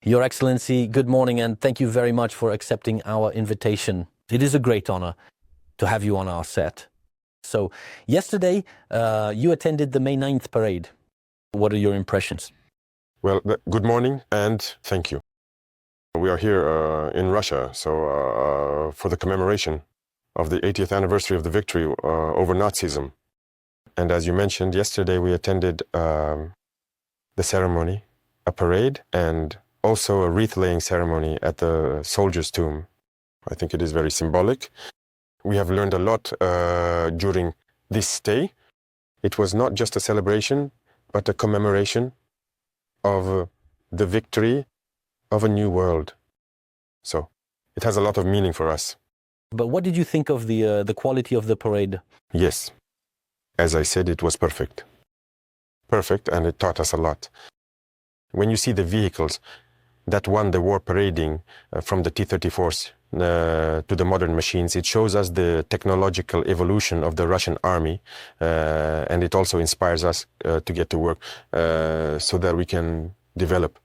Your Excellency, good morning, and thank you very much for accepting our invitation. It is a great honor to have you on our set. So, yesterday, you attended the May 9th parade. What are your impressions? Well, good morning and thank you. We are here in Russia, so for the commemoration of the 80th anniversary of the victory over Nazism. And as you mentioned, yesterday we attended the ceremony, a parade, and also a wreath-laying ceremony at the soldiers' tomb. I think it is very symbolic. We have learned a lot during this stay. It was not just a celebration, but a commemoration of the victory of a new world. So it has a lot of meaning for us. But what did you think of the quality of the parade? Yes. As I said, it was perfect. Perfect, and it taught us a lot. When you see the vehicles that won the war parading from the T-34s to the modern machines, it shows us the technological evolution of the Russian army, and it also inspires us to get to work so that we can develop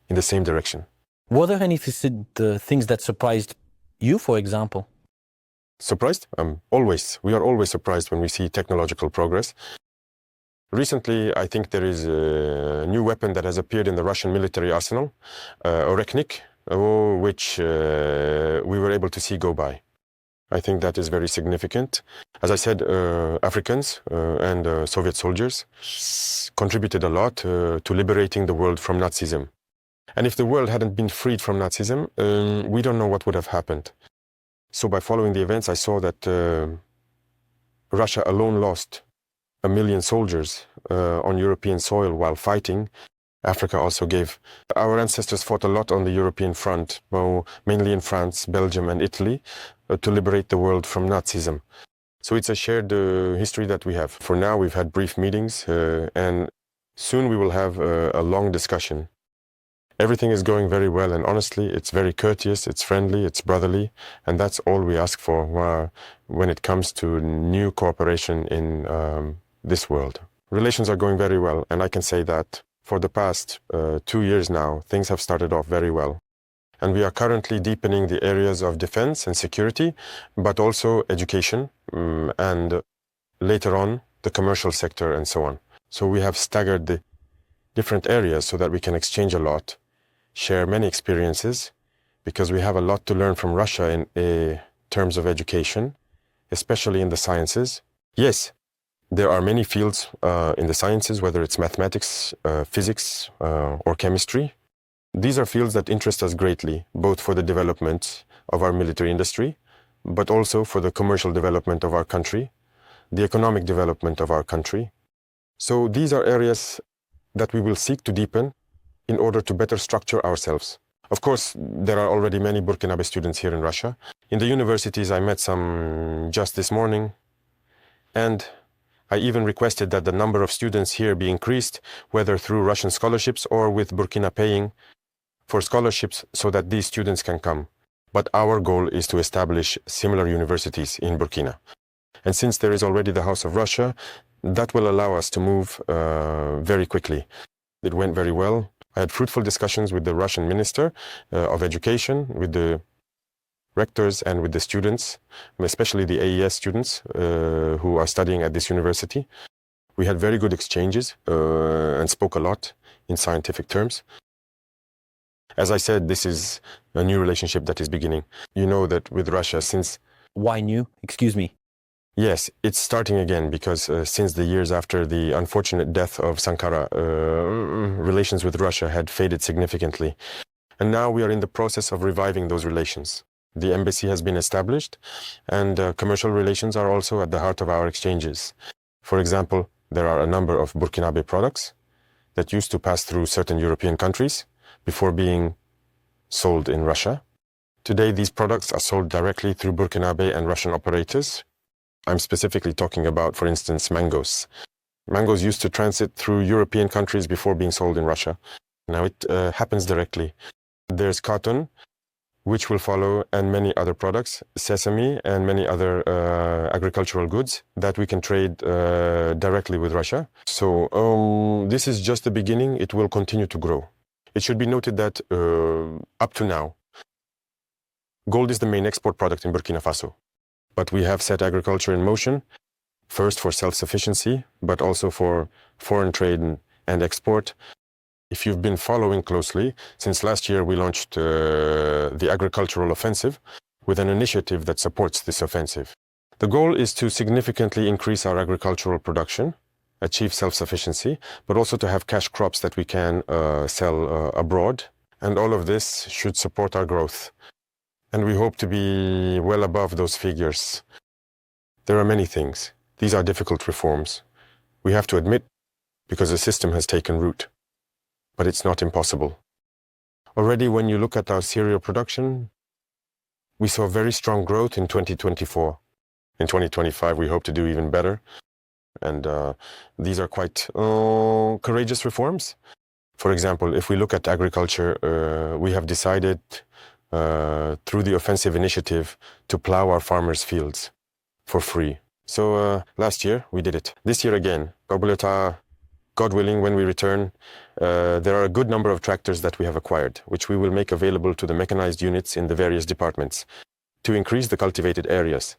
in the same direction. Were there any things that surprised you, for example? Surprised? Always. We are always surprised when we see technological progress. Recently, I think there is a new weapon that has appeared in the Russian military arsenal, Oreknik, which we were able to see go by. I think that is very significant. As I said, Africans and Soviet soldiers contributed a lot to liberating the world from Nazism. And if the world hadn't been freed from Nazism, we don't know what would have happened. So by following the events, I saw that Russia alone lost 1 million soldiers on European soil while fighting. Africa also gave. Our ancestors fought a lot on the European front, mainly in France, Belgium, and Italy, to liberate the world from Nazism. So it's a shared history that we have. For now, we've had brief meetings, and soon we will have a long discussion. Everything is going very well, and honestly, it's very courteous, it's friendly, it's brotherly, and that's all we ask for when it comes to new cooperation in this world. Relations are going very well, and I can say that for the past 2 years now, things have started off very well. And we are currently deepening the areas of defense and security, but also education, and later on, the commercial sector and so on. So we have staggered the different areas so that we can exchange a lot, share many experiences, because we have a lot to learn from Russia in terms of education, especially in the sciences. Yes, there are many fields in the sciences, whether it's mathematics, physics, or chemistry. These are fields that interest us greatly, both for the development of our military industry, but also for the commercial development of our country, the economic development of our country. So these are areas that we will seek to deepen in order to better structure ourselves. Of course, there are already many Burkinabe students here in Russia. In the universities, I met some just this morning, and I even requested that the number of students here be increased, whether through Russian scholarships or with Burkina paying for scholarships so that these students can come. But our goal is to establish similar universities in Burkina. And since there is already the House of Russia, that will allow us to move very quickly. It went very well. I had fruitful discussions with the Russian Minister of Education, with the rectors and with the students, especially the AES students who are studying at this university. We had very good exchanges and spoke a lot in scientific terms. As I said, this is a new relationship that is beginning. You know that with Russia since... Why new? Excuse me. Yes, it's starting again because since the years after the unfortunate death of Sankara, relations with Russia had faded significantly. And now we are in the process of reviving those relations. The embassy has been established, and commercial relations are also at the heart of our exchanges. For example, there are a number of Burkinabe products that used to pass through certain European countries before being sold in Russia. Today, these products are sold directly through Burkinabe and Russian operators. I'm specifically talking about, for instance, mangoes. Mangoes used to transit through European countries before being sold in Russia. Now it happens directly. There's cotton, which will follow, and many other products, sesame and many other agricultural goods that we can trade directly with Russia. So this is just the beginning. It will continue to grow. It should be noted that up to now, gold is the main export product in Burkina Faso. But we have set agriculture in motion, first for self-sufficiency, but also for foreign trade and export. If you've been following closely, since last year we launched the agricultural offensive with an initiative that supports this offensive. The goal is to significantly increase our agricultural production, achieve self-sufficiency, but also to have cash crops that we can sell abroad. And all of this should support our growth. And we hope to be well above those figures. There are many things. These are difficult reforms. We have to admit, because the system has taken root. But it's not impossible. Already when you look at our cereal production, we saw very strong growth in 2024. In 2025, we hope to do even better. And these are quite courageous reforms. For example, if we look at agriculture, we have decided through the offensive initiative to plow our farmers' fields for free. So last year, we did it. This year again, God willing, when we return, there are a good number of tractors that we have acquired, which we will make available to the mechanized units in the various departments to increase the cultivated areas.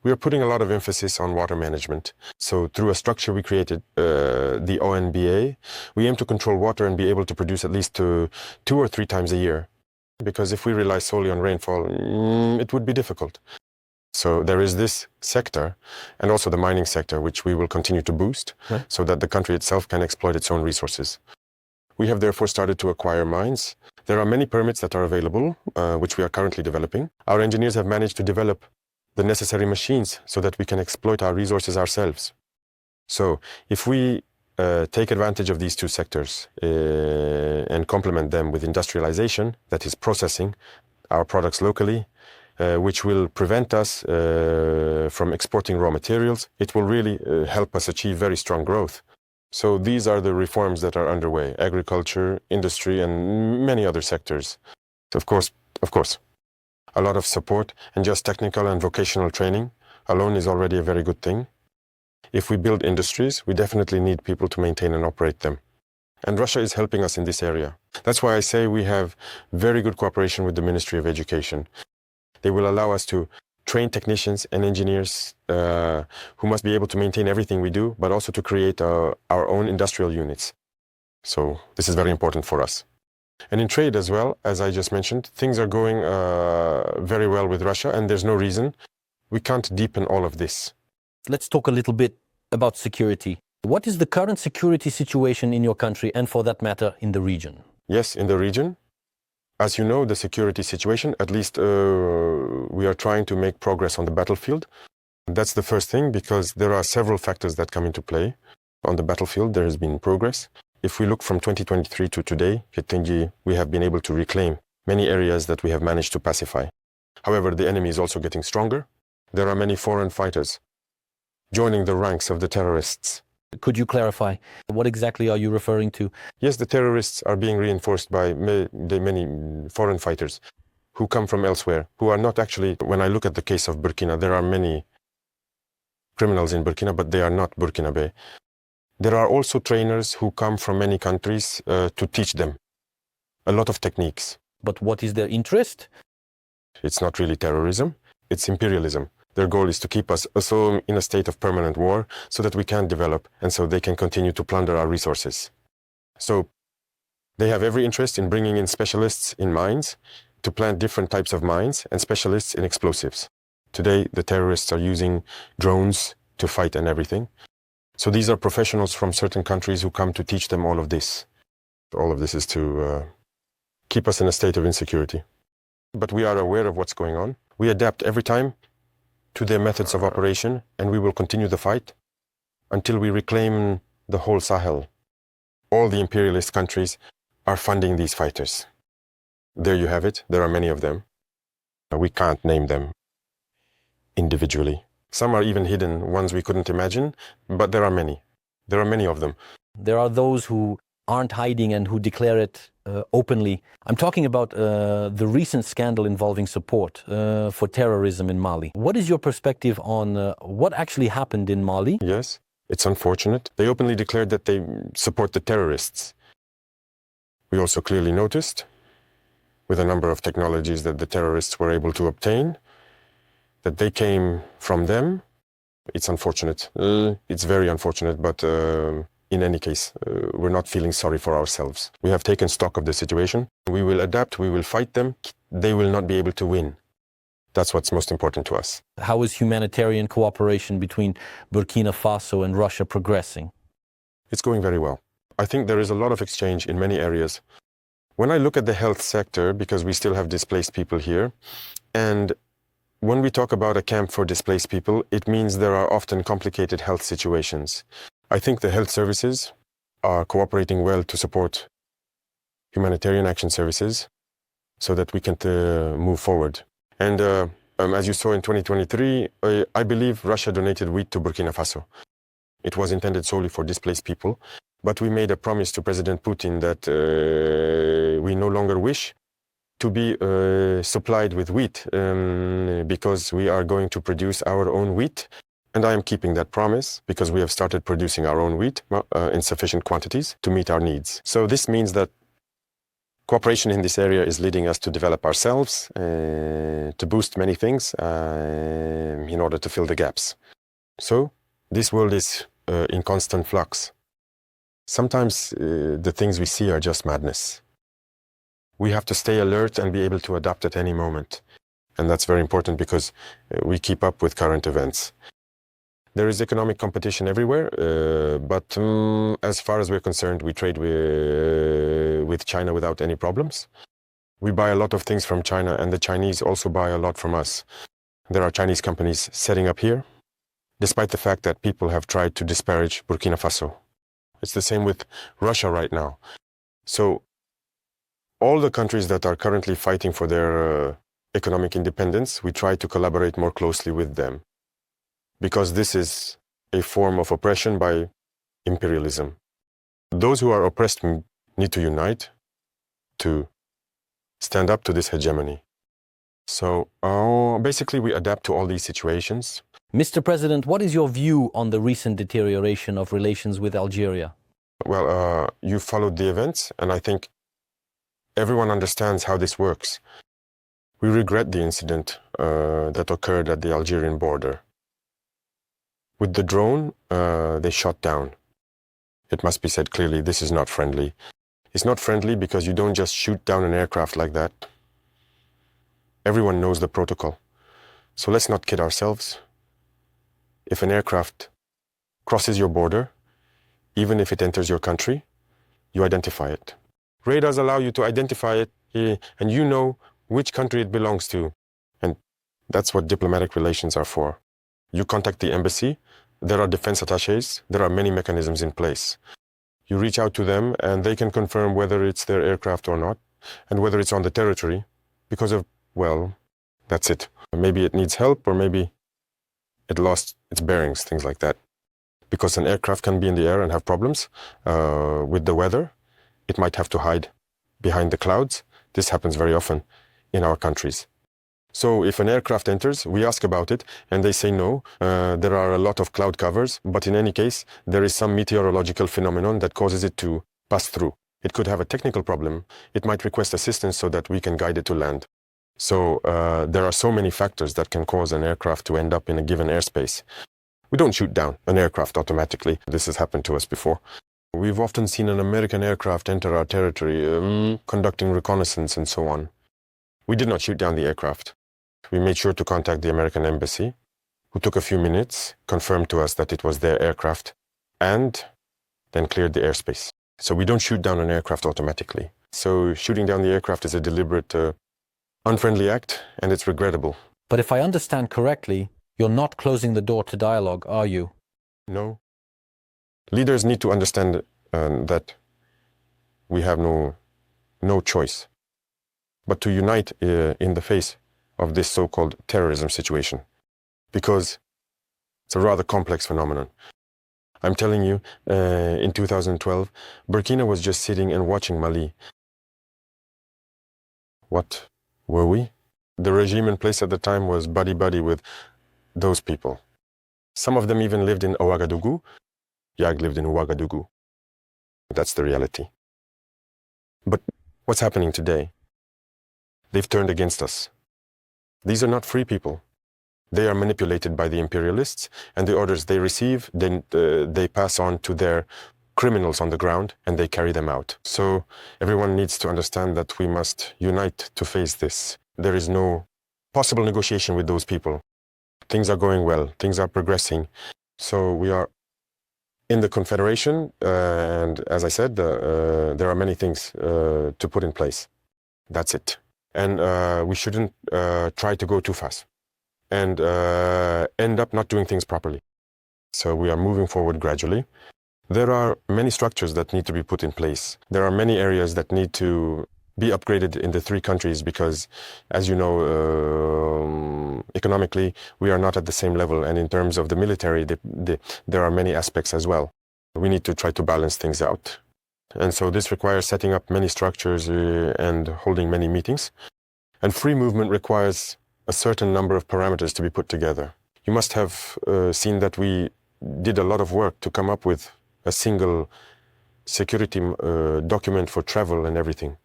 We are putting a lot of emphasis on water management. So through a structure we created, the ONBA, we aim to control water and be able to produce at least 2 or 3 times a year. Because if we rely solely on rainfall, it would be difficult. So there is this sector and also the mining sector, which we will continue to boost so that the country itself can exploit its own resources. We have therefore started to acquire mines. There are many permits that are available, which we are currently developing. Our engineers have managed to develop the necessary machines so that we can exploit our resources ourselves. So if we take advantage of these 2 sectors and complement them with industrialization, that is processing our products locally, which will prevent us from exporting raw materials, it will really help us achieve very strong growth. So these are the reforms that are underway: agriculture, industry, and many other sectors. Of course, a lot of support and just technical and vocational training alone is already a very good thing. If we build industries, we definitely need people to maintain and operate them. And Russia is helping us in this area. That's why I say we have very good cooperation with the Ministry of Education. They will allow us to train technicians and engineers who must be able to maintain everything we do, but also to create our own industrial units. So this is very important for us. And in trade as well, as I just mentioned, things are going very well with Russia, and there's no reason we can't deepen all of this. Let's talk a little bit about security. What is the current security situation in your country and, for that matter, in the region? Yes, in the region. As you know, the security situation, at least we are trying to make progress on the battlefield. That's the first thing, because there are several factors that come into play. On the battlefield, there has been progress. If we look from 2023 to today, we have been able to reclaim many areas that we have managed to pacify. However, the enemy is also getting stronger. There are many foreign fighters joining the ranks of the terrorists. Could you clarify? What exactly are you referring to? Yes, the terrorists are being reinforced by many foreign fighters who come from elsewhere, who are not actually, when I look at the case of Burkina, there are many criminals in Burkina, but they are not Burkinabe. There are also trainers who come from many countries to teach them a lot of techniques. But what is their interest? It's not really terrorism, it's imperialism. Their goal is to keep us also in a state of permanent war so that we can develop and so they can continue to plunder our resources. So they have every interest in bringing in specialists in mines to plant different types of mines and specialists in explosives. Today, the terrorists are using drones to fight and everything. So these are professionals from certain countries who come to teach them all of this. All of this is to keep us in a state of insecurity. But we are aware of what's going on. We adapt every time to their methods of operation, and we will continue the fight until we reclaim the whole Sahel. All the imperialist countries are funding these fighters. There you have it. There are many of them. We can't name them individually. Some are even hidden, ones we couldn't imagine, but there are many. There are many of them. There are those who aren't hiding and who declare it openly. I'm talking about the recent scandal involving support for terrorism in Mali. What is your perspective on what actually happened in Mali? Yes, it's unfortunate. They openly declared that they support the terrorists. We also clearly noticed, with a number of technologies that the terrorists were able to obtain, that they came from them. It's unfortunate. It's very unfortunate, but in any case, we're not feeling sorry for ourselves. We have taken stock of the situation. We will adapt, we will fight them. They will not be able to win. That's what's most important to us. How is humanitarian cooperation between Burkina Faso and Russia progressing? It's going very well. I think there is a lot of exchange in many areas. When I look at the health sector, because we still have displaced people here, and when we talk about a camp for displaced people, it means there are often complicated health situations. I think the health services are cooperating well to support humanitarian action services so that we can move forward. And as you saw in 2023, I believe Russia donated wheat to Burkina Faso. It was intended solely for displaced people, but we made a promise to President Putin that we no longer wish to be supplied with wheat because we are going to produce our own wheat. And I am keeping that promise because we have started producing our own wheat in sufficient quantities to meet our needs. So this means that cooperation in this area is leading us to develop ourselves, to boost many things in order to fill the gaps. So this world is in constant flux. Sometimes the things we see are just madness. We have to stay alert and be able to adapt at any moment. And that's very important because we keep up with current events. There is economic competition everywhere, but as far as we're concerned, we trade with China without any problems. We buy a lot of things from China, and the Chinese also buy a lot from us. There are Chinese companies setting up here, despite the fact that people have tried to disparage Burkina Faso. It's the same with Russia right now. So all the countries that are currently fighting for their economic independence, we try to collaborate more closely with them, because this is a form of oppression by imperialism. Those who are oppressed need to unite to stand up to this hegemony. So basically we adapt to all these situations. Mr. President, what is your view on the recent deterioration of relations with Algeria? Well, you followed the events, and I think everyone understands how this works. We regret the incident that occurred at the Algerian border. With the drone, they shot down. It must be said clearly, this is not friendly. It's not friendly because you don't just shoot down an aircraft like that. Everyone knows the protocol. So let's not kid ourselves. If an aircraft crosses your border, even if it enters your country, you identify it. Radars allow you to identify it, and you know which country it belongs to. And that's what diplomatic relations are for. You contact the embassy, there are defense attachés, there are many mechanisms in place. You reach out to them and they can confirm whether it's their aircraft or not, and whether it's on the territory, because of, well, that's it. Maybe it needs help, or maybe it lost its bearings, things like that. Because an aircraft can be in the air and have problems with the weather. It might have to hide behind the clouds. This happens very often in our countries. So if an aircraft enters, we ask about it, and they say no. There are a lot of cloud covers, but in any case, there is some meteorological phenomenon that causes it to pass through. It could have a technical problem. It might request assistance so that we can guide it to land. So there are so many factors that can cause an aircraft to end up in a given airspace. We don't shoot down an aircraft automatically. This has happened to us before. We've often seen an American aircraft enter our territory, conducting reconnaissance and so on. We did not shoot down the aircraft. We made sure to contact the American embassy, who took a few minutes, confirmed to us that it was their aircraft, and then cleared the airspace. So we don't shoot down an aircraft automatically. So shooting down the aircraft is a deliberate, unfriendly act, and it's regrettable. But if I understand correctly, you're not closing the door to dialogue, are you? No. Leaders need to understand that we have no choice but to unite in the face of this so-called terrorism situation, because it's a rather complex phenomenon. I'm telling you, in 2012, Burkina was just sitting and watching Mali. What were we? The regime in place at the time was buddy-buddy with those people. Some of them even lived in Ouagadougou. Yag lived in Ouagadougou. That's the reality. But what's happening today? They've turned against us. These are not free people. They are manipulated by the imperialists, and the orders they receive, then they pass on to their criminals on the ground, and they carry them out. So everyone needs to understand that we must unite to face this. There is no possible negotiation with those people. Things are going well. Things are progressing. So we are in the confederation, and as I said, there are many things to put in place. That's it. And we shouldn't try to go too fast and end up not doing things properly. So we are moving forward gradually. There are many structures that need to be put in place. There are many areas that need to be upgraded in the three countries because, as you know, economically, we are not at the same level. And in terms of the military, there are many aspects as well. We need to try to balance things out. And so this requires setting up many structures and holding many meetings. And free movement requires a certain number of parameters to be put together. You must have seen that we did a lot of work to come up with a single security document for travel and everything.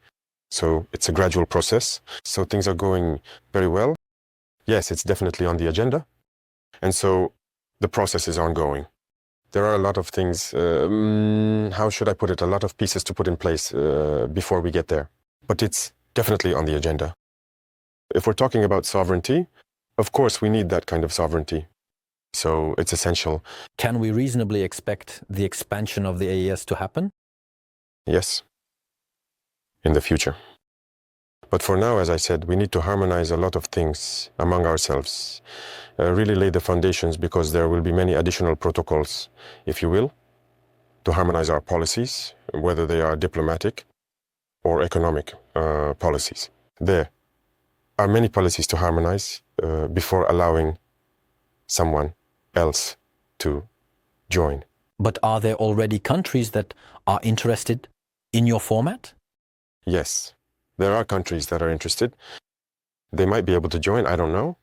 So it's a gradual process. So things are going very well. Yes, it's definitely on the agenda. And so the process is ongoing. There are a lot of things, how should I put it, a lot of pieces to put in place before we get there. But it's definitely on the agenda. If we're talking about sovereignty, of course we need that kind of sovereignty. So it's essential. Can we reasonably expect the expansion of the AES to happen? Yes, in the future. But for now, as I said, we need to harmonize a lot of things among ourselves, really lay the foundations because there will be many additional protocols, if you will, to harmonize our policies, whether they are diplomatic or economic policies. There are many policies to harmonize before allowing someone else to join. But are there already countries that are interested in your format? Yes, there are countries that are interested. They might be able to join, I don't know.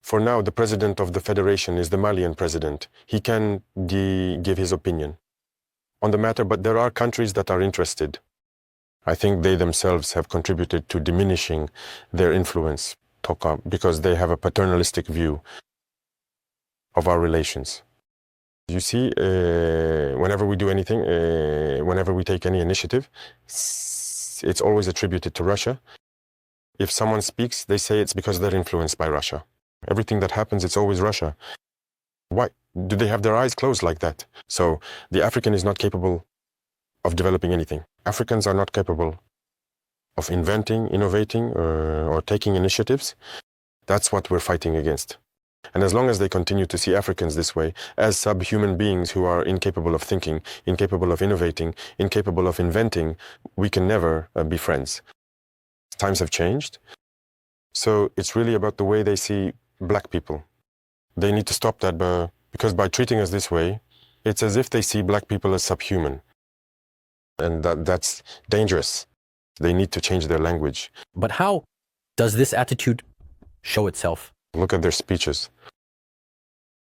For now, the president of the federation is the Malian president. He can give his opinion on the matter, but there are countries that are interested. I think they themselves have contributed to diminishing their influence because they have a paternalistic view of our relations. You see, whenever we do anything, whenever we take any initiative, it's always attributed to Russia. If someone speaks, they say it's because they're influenced by Russia. Everything that happens, it's always Russia. Why? Do they have their eyes closed like that? So the African is not capable of developing anything. Africans are not capable of inventing, innovating, or taking initiatives. That's what we're fighting against. And as long as they continue to see Africans this way, as subhuman beings who are incapable of thinking, incapable of innovating, incapable of inventing, we can never be friends. Times have changed. So it's really about the way they see black people. They need to stop that because by treating us this way, it's as if they see black people as subhuman. And that's dangerous. They need to change their language. But how does this attitude show itself? Look at their speeches.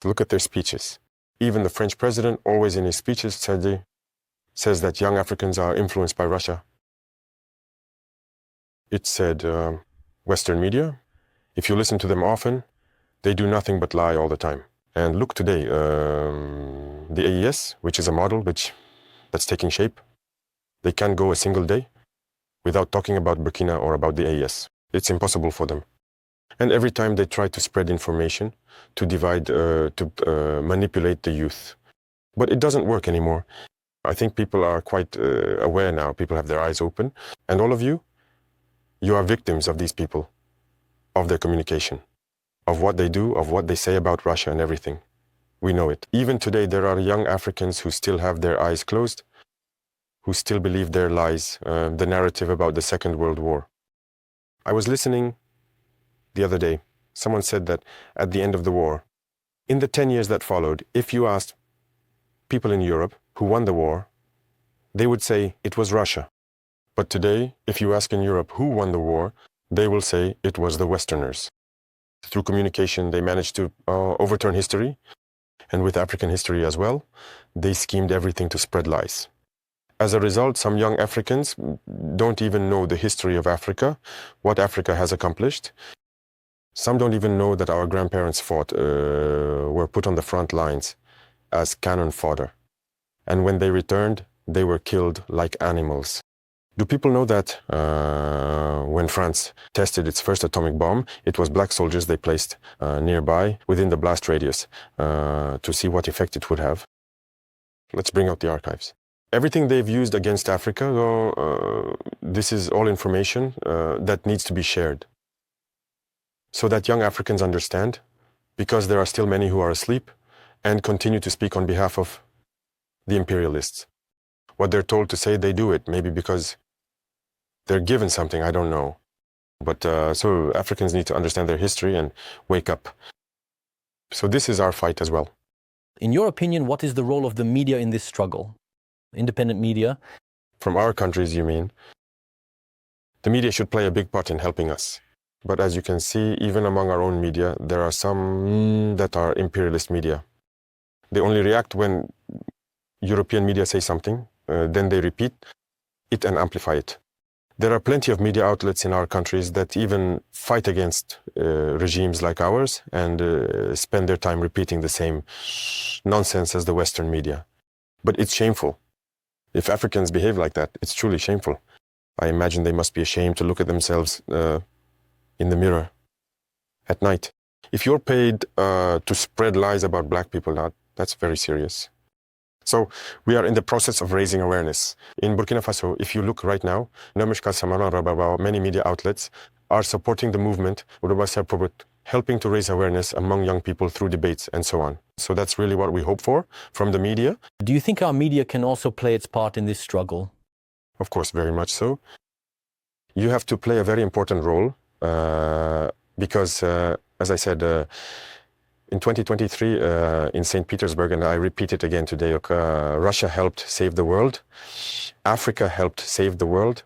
Look at their speeches. Even the French president, always in his speeches, says that young Africans are influenced by Russia. It said Western media, if you listen to them often, they do nothing but lie all the time. And look today, the AES, which is a model that's taking shape, they can't go a single day without talking about Burkina or about the AES. It's impossible for them. And every time they try to spread information, to divide, to manipulate the youth. But it doesn't work anymore. I think people are quite aware now. People have their eyes open. And all of you, you are victims of these people, of their communication, of what they do, of what they say about Russia and everything. We know it. Even today, there are young Africans who still have their eyes closed, who still believe their lies, the narrative about the Second World War. I was listening the other day. Someone said that at the end of the war, in the 10 years that followed, if you asked people in Europe who won the war, they would say it was Russia. But today, if you ask in Europe who won the war, they will say it was the Westerners. Through communication, they managed to overturn history, and with African history as well, they schemed everything to spread lies. As a result, some young Africans don't even know the history of Africa, what Africa has accomplished. Some don't even know that our grandparents fought, were put on the front lines as cannon fodder. And when they returned, they were killed like animals. Do people know that when France tested its first atomic bomb, it was black soldiers they placed nearby within the blast radius to see what effect it would have? Let's bring out the archives. Everything they've used against Africa, this is all information that needs to be shared so that young Africans understand, because there are still many who are asleep and continue to speak on behalf of the imperialists. What they're told to say, they do it, maybe because they're given something, I don't know. But so Africans need to understand their history and wake up. So this is our fight as well. In your opinion, what is the role of the media in this struggle? Independent media? From our countries, you mean? The media should play a big part in helping us. But as you can see, even among our own media, there are some that are imperialist media. They only react when European media say something, then they repeat it and amplify it. There are plenty of media outlets in our countries that even fight against regimes like ours and spend their time repeating the same nonsense as the Western media. But it's shameful. If Africans behave like that, it's truly shameful. I imagine they must be ashamed to look at themselves in the mirror at night. If you're paid to spread lies about black people now, that's very serious. So we are in the process of raising awareness. In Burkina Faso, if you look right now, many media outlets are supporting the movement, helping to raise awareness among young people through debates and so on. So that's really what we hope for from the media. Do you think our media can also play its part in this struggle? Of course, very much so. You have to play a very important role because, as I said, in 2023 in St. Petersburg, and I repeat it again today, Russia helped save the world. Africa helped save the world.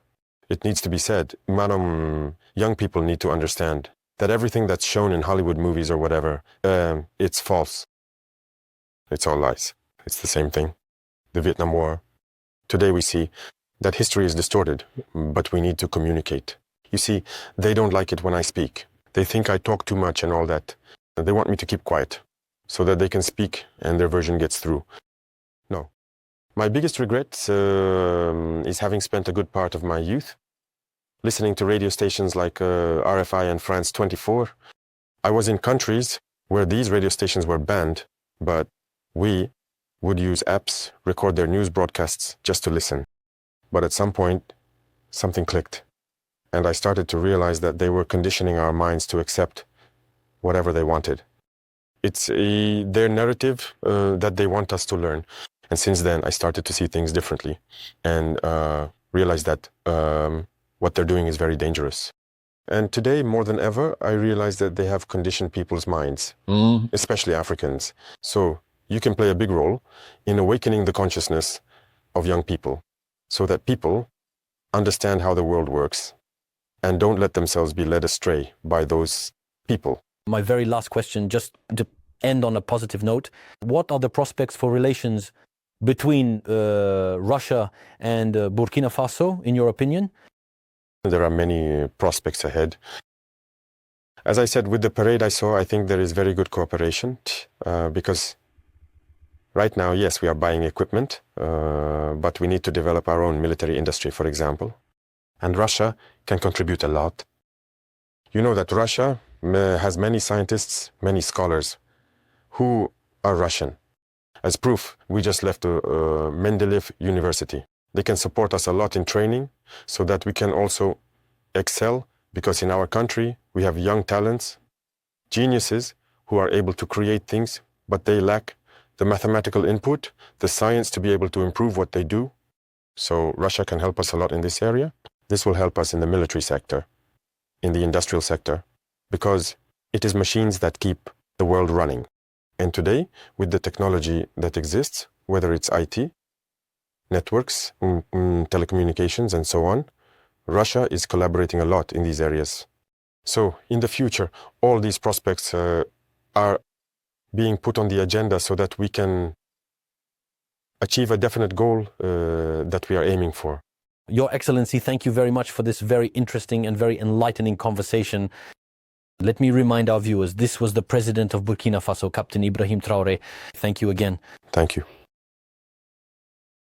It needs to be said. Madam, young people need to understand that everything that's shown in Hollywood movies or whatever, it's false. It's all lies. It's the same thing. The Vietnam War. Today we see that history is distorted, but we need to communicate. You see, they don't like it when I speak. They think I talk too much and all that. They want me to keep quiet so that they can speak and their version gets through. No. My biggest regret is having spent a good part of my youth listening to radio stations like RFI and France 24. I was in countries where these radio stations were banned, but we would use apps, record their news broadcasts just to listen. But at some point, something clicked. And I started to realize that they were conditioning our minds to accept whatever they wanted. It's their narrative that they want us to learn. And since then, I started to see things differently and realized that what they're doing is very dangerous. And today, more than ever, I realize that they have conditioned people's minds, especially Africans. So you can play a big role in awakening the consciousness of young people so that people understand how the world works and don't let themselves be led astray by those people. My very last question, just to end on a positive note, what are the prospects for relations between Russia and Burkina Faso, in your opinion? There are many prospects ahead. As I said, with the parade I saw, I think there is very good cooperation because right now, yes, we are buying equipment, but we need to develop our own military industry, for example. And Russia can contribute a lot. You know that Russia has many scientists, many scholars who are Russian. As proof, we just left Mendeleev University. They can support us a lot in training so that we can also excel, because in our country we have young talents, geniuses who are able to create things, but they lack the mathematical input, the science to be able to improve what they do. So Russia can help us a lot in this area. This will help us in the military sector, in the industrial sector, because it is machines that keep the world running. And today, with the technology that exists, whether it's IT, networks, telecommunications, and so on, Russia is collaborating a lot in these areas. So in the future, all these prospects are being put on the agenda so that we can achieve a definite goal that we are aiming for. Your Excellency, thank you very much for this very interesting and very enlightening conversation. Let me remind our viewers, this was the President of Burkina Faso, Captain Ibrahim Traore. Thank you again. Thank you.